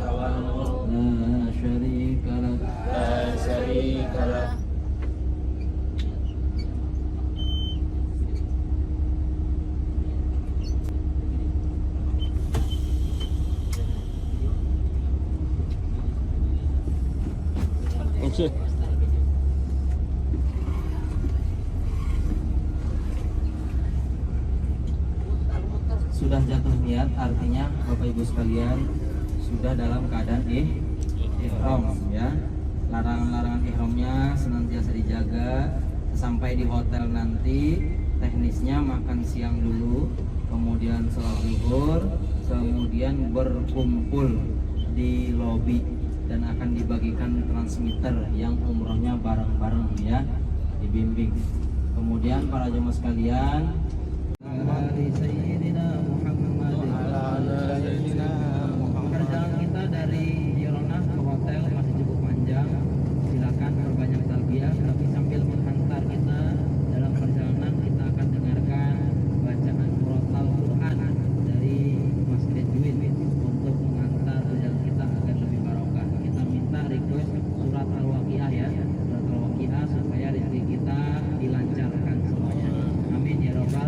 syarika lak. la syarika lak. Sudah jatuh niat, artinya Bapak Ibu sekalian sudah dalam keadaan ihram, ya. Larangan-larangan ihramnya senantiasa dijaga. Sampai di hotel nanti teknisnya makan siang dulu, kemudian sholat zuhur, kemudian berkumpul di lobi dan akan dibagikan transmitter yang umrohnya bareng-bareng, ya, dibimbing. Kemudian para jemaah sekalian, perjalanan kita dari Jironah ke hotel masih cukup panjang. Silakan perbanyak talbiyah, tapi sambil menghantar kita dalam perjalanan kita akan dengarkan bacaan murattal Quran dari Mas Bedwin untuk menghantar perjalanan kita agar lebih barokah. Kita minta request surat Al-Waqiah, ya, surat Al-Waqiah supaya rezeki kita dilancarkan semuanya. Amin ya rabbal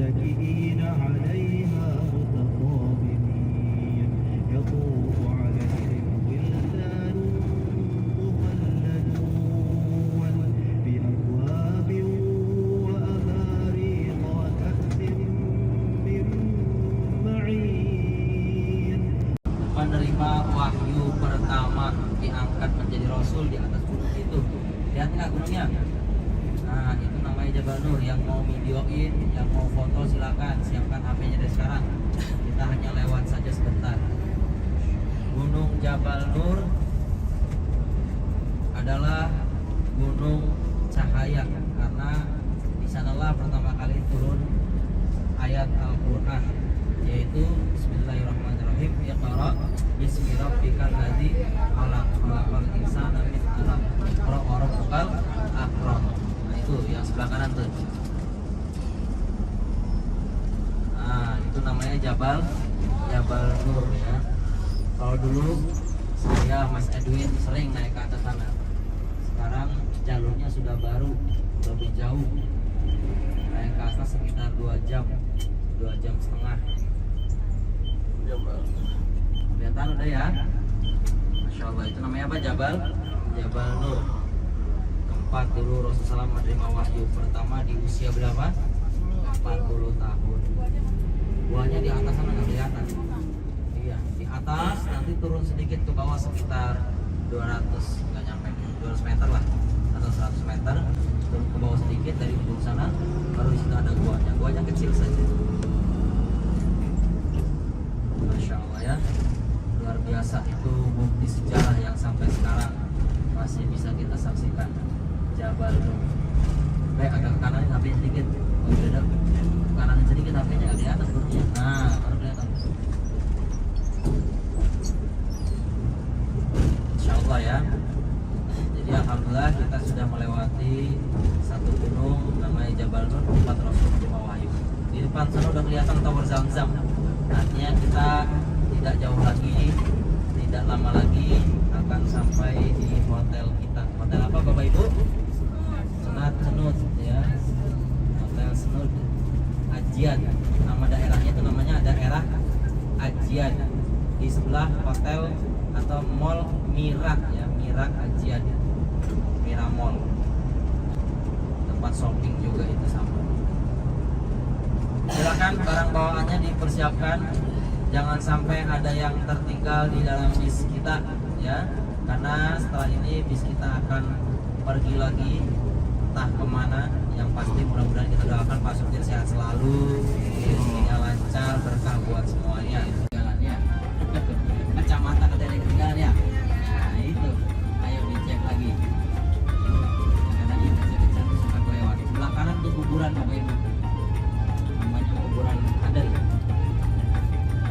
متكئين عليها متقابلين يطوف عليهم ولدان مخلدون بأكواب وأباريق وكأس من معين. Menerima wahyu pertama diangkat menjadi rasul di atas gunung itu. Lihat nggak gunungnya? Nah, itu namanya Jabal Nur. Yang mau videoin, yang mau foto silakan, siapkan HP-nya dari sekarang. Kita hanya lewat saja sebentar. Gunung Jabal Nur adalah gunung cahaya karena di sanalah pertama kali turun ayat Al-Qur'an, yaitu Bismillahirrahmanirrahim, Iqra bismi rabbikal ladzi khalaq, khalaqal insana min 'alaq, Iqra wa rabbukal akram. Nah, itu yang sebelah kanan tuh. Nah, itu namanya Jabal Nur ya. Kalau dulu saya Mas Edwin sering naik ke atas sana. Sekarang jalurnya sudah baru, lebih jauh. Naik ke atas sekitar 2 jam setengah. Kelihatan udah ya. Masya Allah, itu namanya apa? Jabal Nur. Tempat dulu Rasulullah SAW menerima wahyu pertama di usia berapa? 40 tahun. Buahnya di atas sana nggak kelihatan. Iya, di atas nanti turun sedikit ke bawah sekitar 200, nggak nyampe 200 meter lah atau 100 meter. Turun ke bawah sedikit dari ujung sana, baru di situ ada guanya. Guanya kecil saja. Masya Allah ya, luar biasa. Itu bukti sejarah yang sampai sekarang masih bisa kita saksikan. Jabal Nur. Baik, agak ke kanan HP sedikit. Oh, udah kanan sedikit HP-nya nggak di atas burungnya. Nah, baru kelihatan. Insya Allah ya. Jadi alhamdulillah kita sudah melewati satu gunung namanya Jabal Nur, tempat Rasul menerima wahyu. Di depan sana udah kelihatan tower Zam-Zam. Artinya kita tidak jauh lagi, tidak lama lagi akan sampai di hotel kita. Hotel apa Bapak Ibu? Senud ya. Hotel Senud Ajian. Nama daerahnya itu namanya daerah Ajian. Di sebelah hotel atau mall Mirak ya, Mirak Ajian. Mira Mall. Tempat shopping juga itu sama. Silakan barang bawaannya dipersiapkan, jangan sampai ada yang tertinggal di dalam bis kita ya, karena setelah ini bis kita akan pergi lagi entah kemana. Yang pasti mudah-mudahan kita doakan Pak Supir sehat selalu, rezekinya lancar, berkah buat semuanya. Jalannya kacamata katanya ketinggalan ya. Nah itu, ayo dicek lagi. Karena ini kecil-kecil suka kelewat. Sebelah kanan tuh kuburan Bapak Ibu. Kuburan ada ya,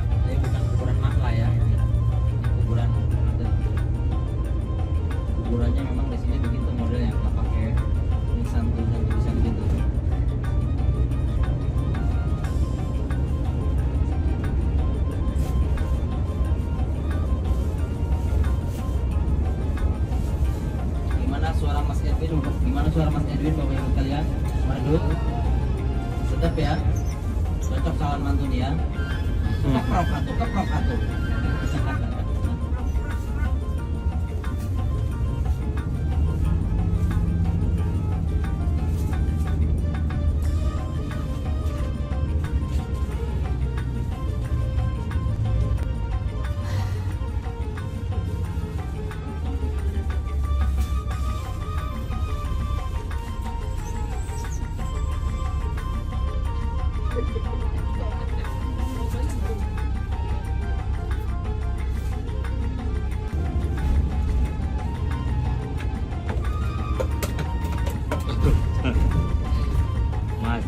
tapi bukan kuburan makla ya, ini kuburan ada. Kuburannya memang di sini begitu modelnya, nggak pakai tulisan gitu. Gimana suara Mas Edwin? Gimana suara Mas Edwin Bapak Ibu kalian? Merdu, sedap ya. Cocok calon mantu dia. Keprok atuh.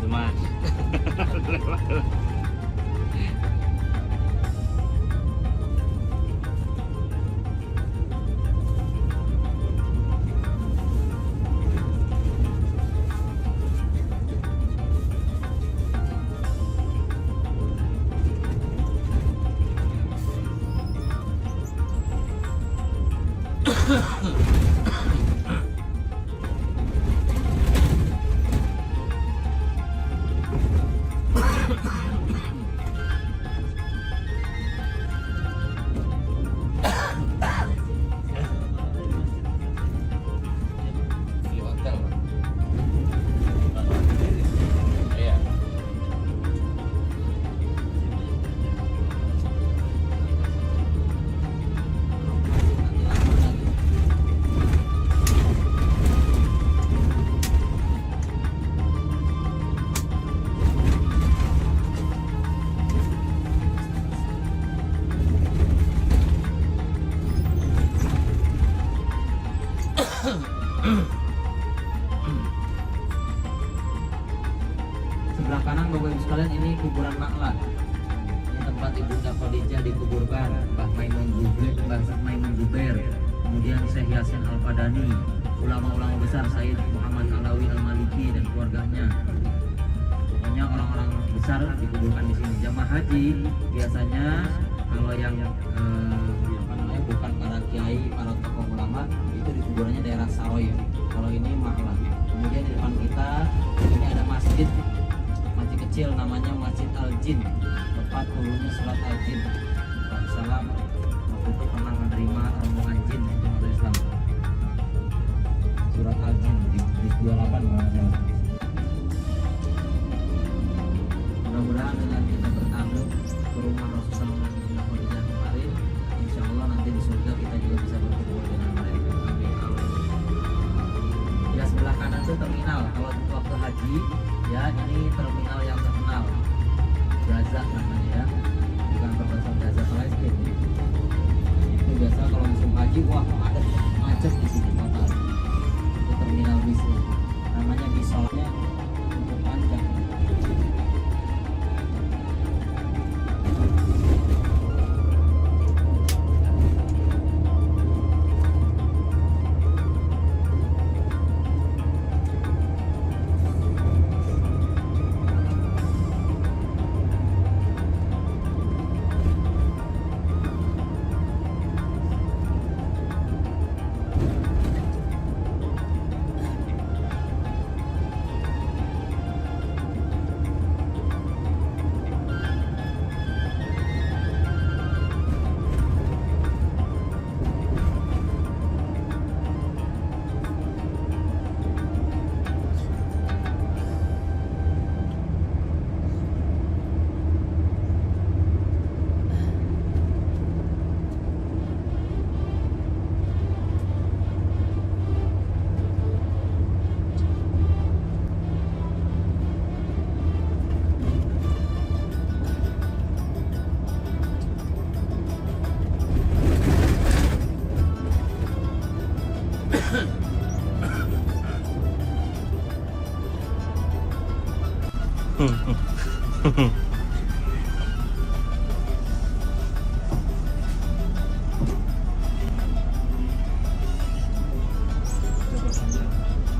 Mas. Di hotel. Iya. Sebelah kanan Bapak Ibu sekalian ini kuburan Makla. Ini tempat Ibunda Khadijah dikuburkan, Mbah Maimun Zubair, kemudian Syekh Yasin Al-Fadani, ulama-ulama besar Said Muhammad Alawi Al-Maliki dan keluarganya. Pokoknya orang-orang besar dikuburkan di sini. Jamaah haji biasanya kalau yang apa namanya, bukan para kiai, para tokoh ulama, itu dikuburannya daerah Saroy. Kalau ini Makla. Kemudian di depan kita ini ada masjid kecil namanya Masjid Al-Jin, tempat turunnya sholat Al-Jin. Rasulullah waktu itu pernah menerima rombongan jin untuk masuk Islam. Surat Al-Jin di 28 kalau mudah-mudahan dengan kita bertamu ke rumah Rasulullah SAW kemarin, insya Allah nanti di surga kita juga bisa bertemu dengan mereka. Amin. Ya, sebelah kanan itu terminal. Kalau waktu haji, ya ini terminal yang terkenal, Gaza namanya ya, bukan perbatasan Gaza Palestina. Itu biasa kalau musim haji, wah ada macet di sini total. Itu terminal bisnya, namanya bisolnya untuk panjang.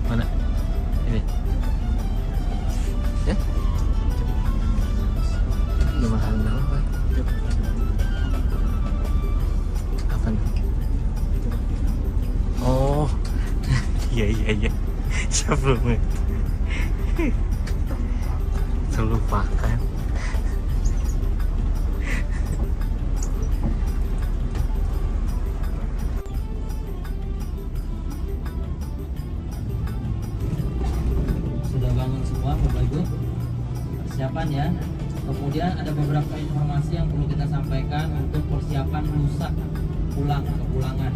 Mana? Ini. Ya? Udah makan berapa, Pak? Apa nih? Oh. Iya. Sebelumnya. Terlupakan. Sudah bangun semua Bapak Ibu? Persiapan ya. Kemudian ada beberapa informasi yang perlu kita sampaikan untuk persiapan lusa kepulangan.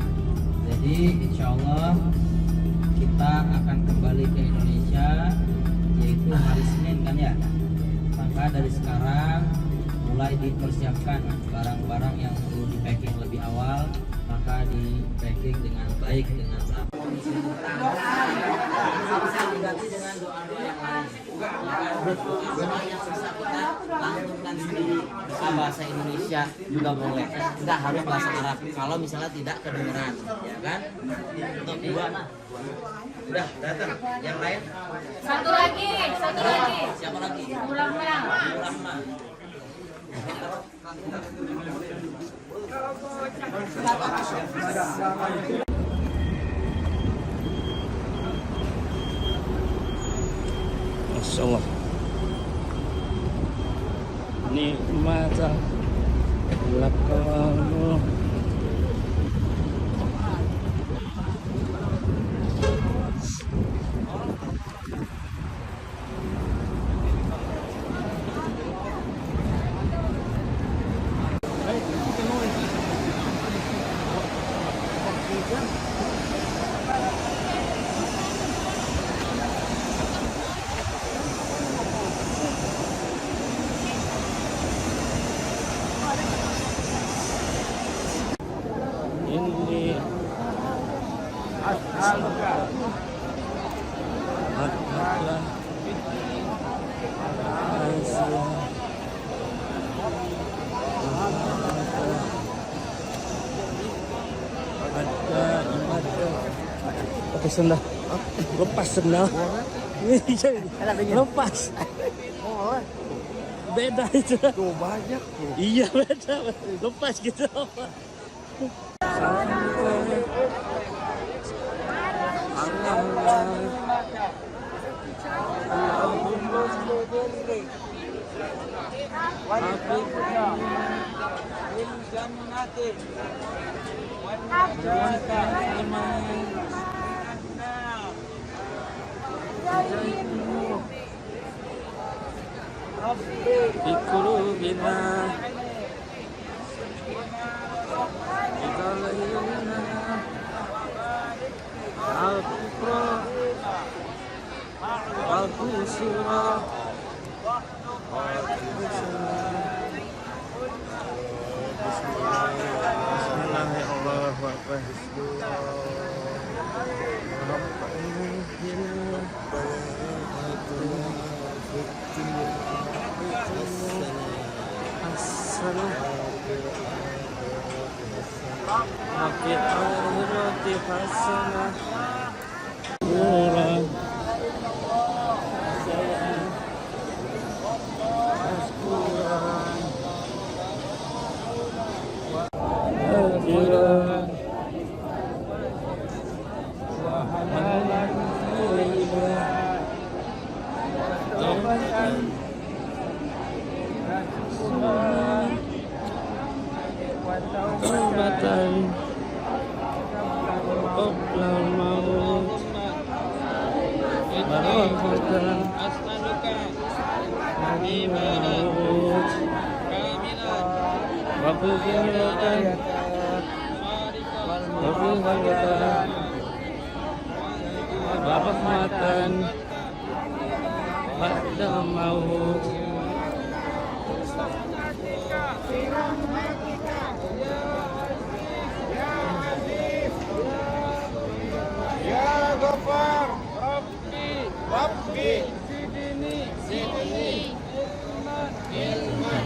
Jadi insya Allah kita akan kembali ke Indonesia yaitu hari Senin kan ya. Maka dari sekarang mulai dipersiapkan barang-barang yang perlu di packing lebih awal, maka di packing dengan baik, dengan rapi. Bisa diganti dengan doa-doa yang lain. Doa yang susah kita lanjutkan sendiri. Bahasa Indonesia juga boleh. Tidak harus bahasa Arab. Kalau misalnya tidak kedengeran, ya kan? Untuk dua, udah datang. Yang lain? Satu lagi. Siapa lagi? Rahma. Masya Allah. nikmata lakamu. Ini pakai sendal, lepas sendal, lepas, beda itu. banyak tuh. Iya beda, lepas gitu. Bikulubina Iqalayna Al-Qura Al-Qusura Bismillahirrahmanirrahim. Hafiz al-hirati hasanah Murah Sayang Askurah Akhirah Wahalan Ilah Tawatan Tawbatan Qoblal maut Barakatan Maut Wabugiratan Wabugiratan Warahmatan Ba'dal maut Ya Ghaffar, Rabbi, Zidni, ilman.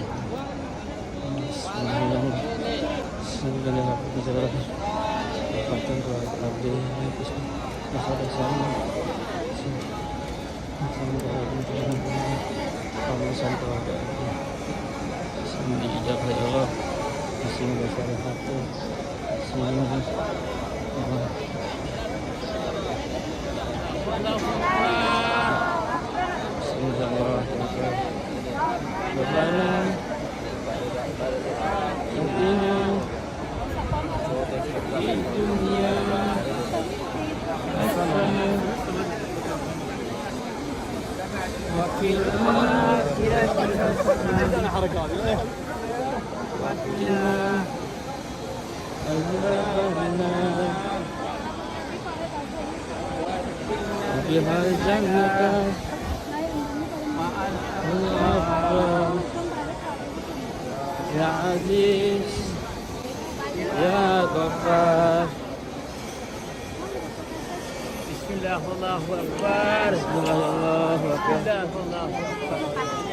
Ya Aziz, Ya Ghaffar. Bismillahirrahmanirrahim.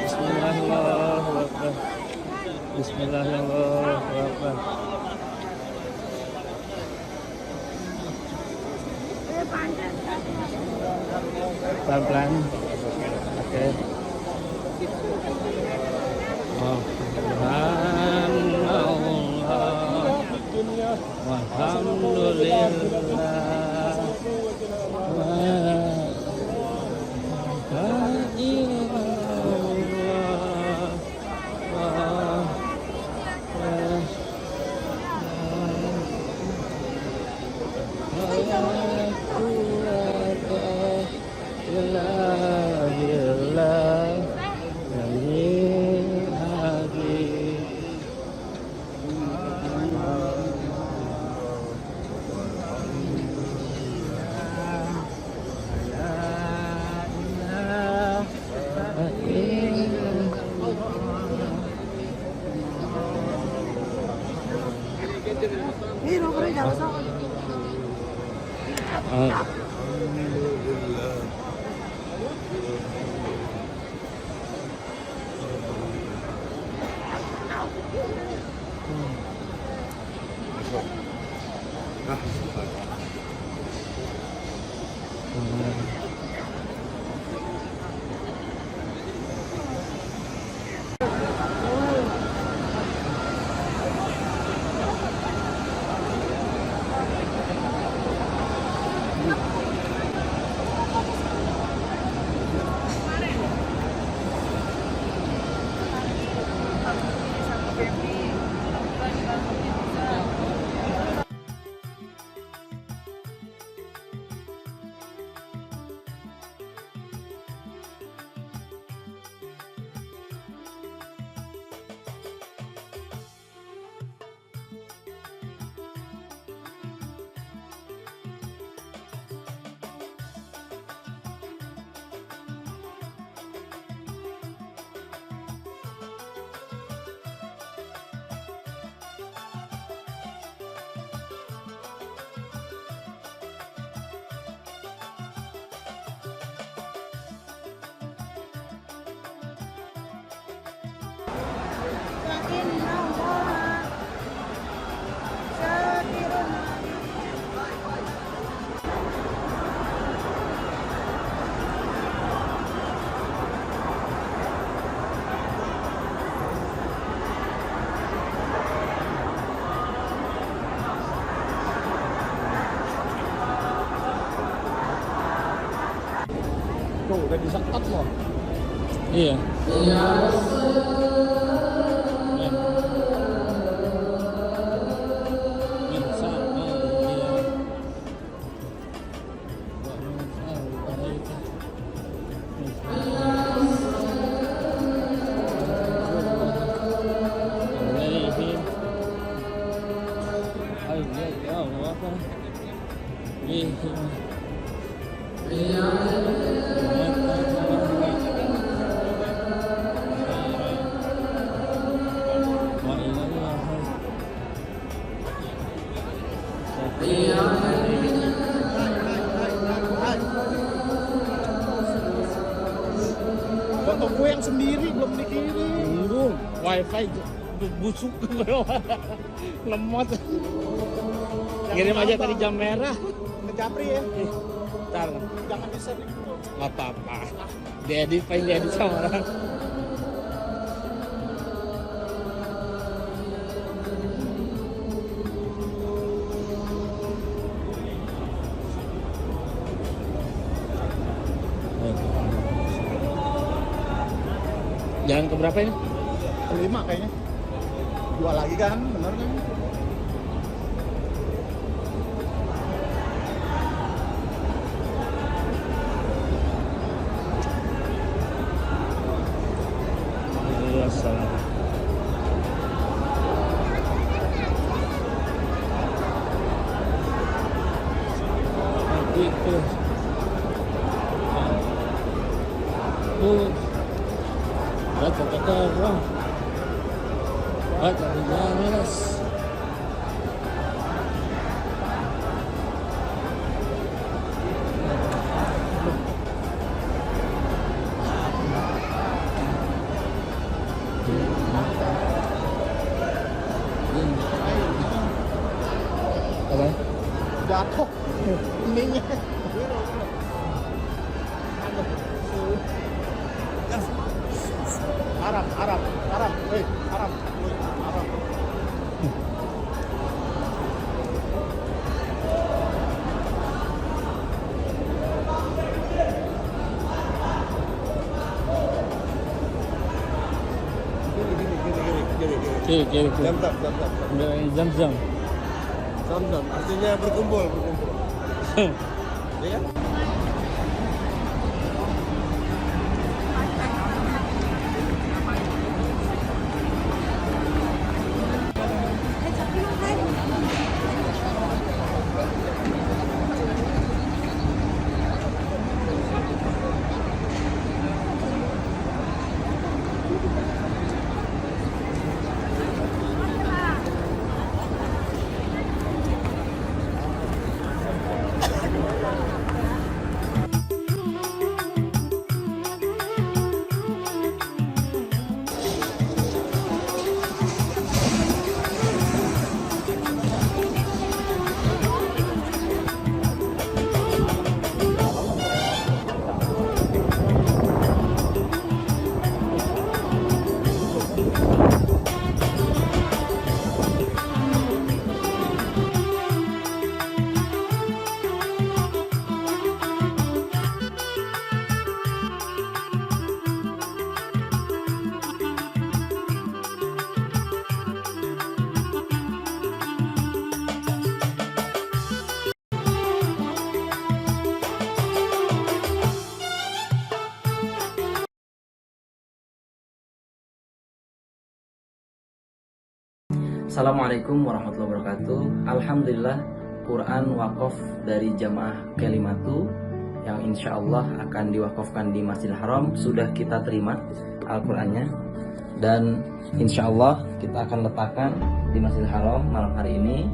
Bismillahirrahmanirrahim. Bismillahirrahmanirrahim. Pelan-pelan. Oke. Alhamdulillah. La ilaha Tuh udah disekat loh. Iya. Foto gue yang sendiri belum dikirim. Belum, wifi busuk lemot. Kirim aja tadi jam merah. Ngejapri ya. Ntar Jangan di-share gitu. nggak apa-apa. Diedit, paling diedit sama orang. Jalan ke berapa ini? Kelima kayaknya. Dua lagi kan, bener kan? Iya, salah. Itu. Baca kata orang. Baca jelas. Apa? Jatuh. Ininya. Arab. Arab. Arab. Arab. Kiri. Jam. Zam-zam, artinya berkumpul. Iya kan? Assalamualaikum warahmatullahi wabarakatuh. Alhamdulillah, Quran wakaf dari Jamaah Kalimatu yang insya Allah akan diwakafkan di Masjidil Haram sudah kita terima Al-Qurannya, dan insya Allah kita akan letakkan di Masjidil Haram malam hari ini.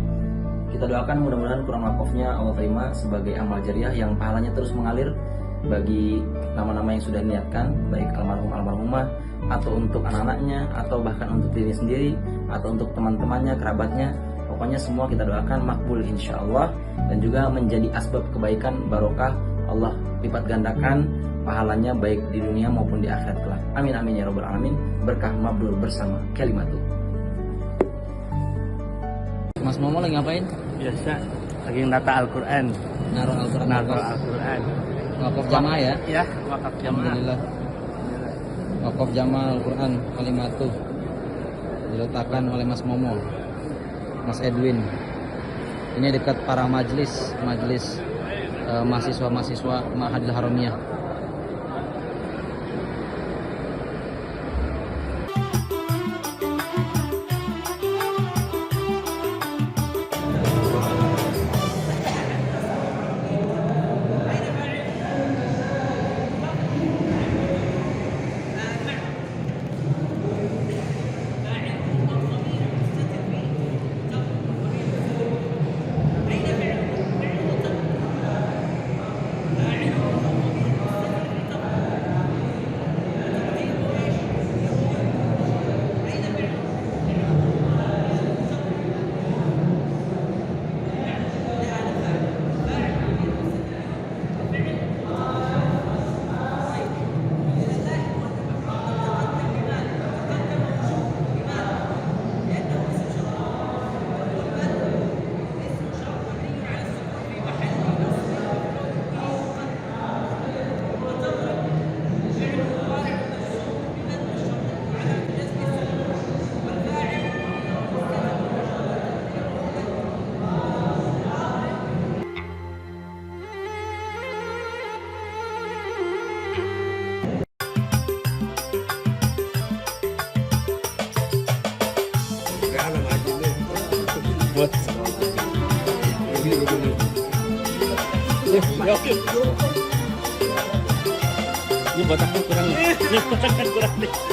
Kita doakan mudah-mudahan Quran wakafnya Allah terima sebagai amal jariah yang pahalanya terus mengalir bagi nama-nama yang sudah niatkan, baik almarhum-almarhumah atau untuk anak-anaknya, atau bahkan untuk diri sendiri, atau untuk teman-temannya, kerabatnya. Pokoknya semua kita doakan makbul insya Allah, dan juga menjadi asbab kebaikan barokah. Allah lipat gandakan pahalanya baik di dunia maupun di akhirat kelak. Amin amin ya robbal alamin. Berkah mabrur bersama Kalimatu. Mas Momo lagi ngapain? Biasa lagi nata Al-Quran. Naruh Al-Quran. Al-Quran. Wakaf jamaah ya? Ya, wakaf jamaah. Alhamdulillah. Wakaf jamaah Al-Quran Kalimatu diletakkan oleh Mas Momo, Mas Edwin. Ini dekat para majelis mahasiswa-mahasiswa Ma'hadil Haramiyah. Ini botaknya kurang. Ini botaknya kurang nih.